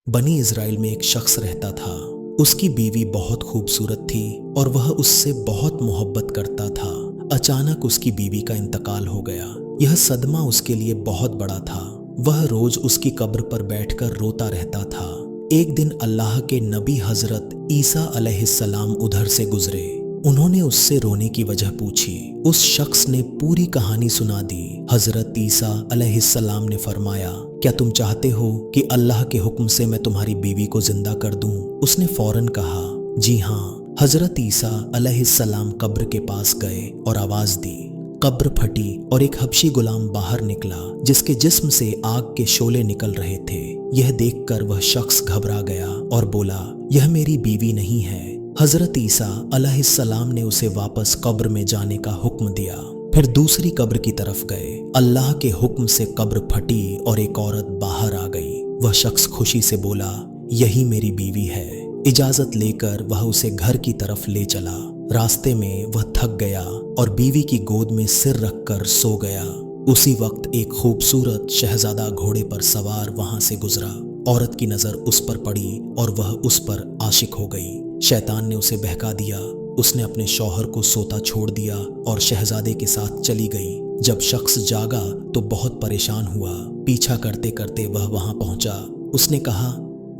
बनी इज़राइल में एक शख्स रहता था। उसकी बीवी बहुत खूबसूरत थी और वह उससे बहुत मोहब्बत करता था। अचानक उसकी बीवी का इंतकाल हो गया। यह सदमा उसके लिए बहुत बड़ा था। वह रोज उसकी कब्र पर बैठकर रोता रहता था। एक दिन अल्लाह के नबी हजरत ईसा अलैहिस्सलाम उधर से गुजरे। उन्होंने उससे रोने की वजह पूछी। उस शख्स ने पूरी कहानी सुना दी। हजरत ईसा अलैहिस्सलाम ने फरमाया, क्या तुम चाहते हो कि अल्लाह के हुक्म से मैं तुम्हारी बीवी को जिंदा कर दूं? उसने फौरन कहा, जी हाँ। हजरत ईसा अलैहिस्सलाम कब्र के पास गए और आवाज दी। कब्र फटी और एक हबशी गुलाम बाहर निकला जिसके जिस्म से आग के शोले निकल रहे थे। यह देखकर वह शख्स घबरा गया और बोला, यह मेरी बीवी नहीं है। हजरत ईसा अलैहिस्सलाम ने उसे वापस कब्र में जाने का हुक्म दिया। फिर दूसरी कब्र की तरफ गए। अल्लाह के हुक्म से कब्र फटी और एक औरत बाहर आ गई। वह शख्स खुशी से बोला, यही मेरी बीवी है। इजाजत लेकर वह उसे घर की तरफ ले चला। रास्ते में वह थक गया और बीवी की गोद में सिर रखकर सो गया। उसी वक्त एक खूबसूरत शहजादा घोड़े पर सवार वहां से गुजरा। औरत की नजर उस पर पड़ी और वह उस पर आशिक हो गई। शैतान ने उसे बहका दिया। उसने अपने शौहर को सोता छोड़ दिया और शहजादे के साथ चली गई। जब शख्स जागा तो बहुत परेशान हुआ। पीछा करते करते वह वहां पहुंचा। उसने कहा,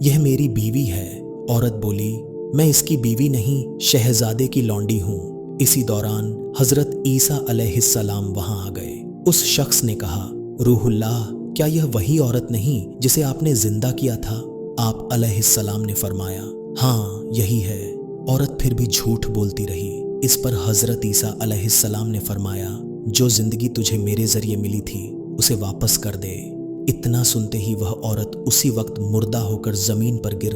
यह मेरी बीवी है। औरत बोली, मैं इसकी बीवी नहीं, शहजादे की लौंडी हूँ। इसी दौरान हजरत ईसा अलैहिस्सलाम वहां आ गए। उस शख्स ने कहा, रूहुल्लाह, क्या यह वही औरत नहीं जिसे आपने जिंदा किया था? आप अलैहिस्सलाम ने फरमाया, हाँ यही है। औरत फिर भी झूठ बोलती रही। इस पर हजरत ईसा अलैहिस्सलाम ने फरमाया, जो जिंदगी तुझे मेरे जरिए मिली थी उसे वापस कर दे। इतना सुनते ही वह औरत उसी वक्त मुर्दा होकर जमीन पर गिर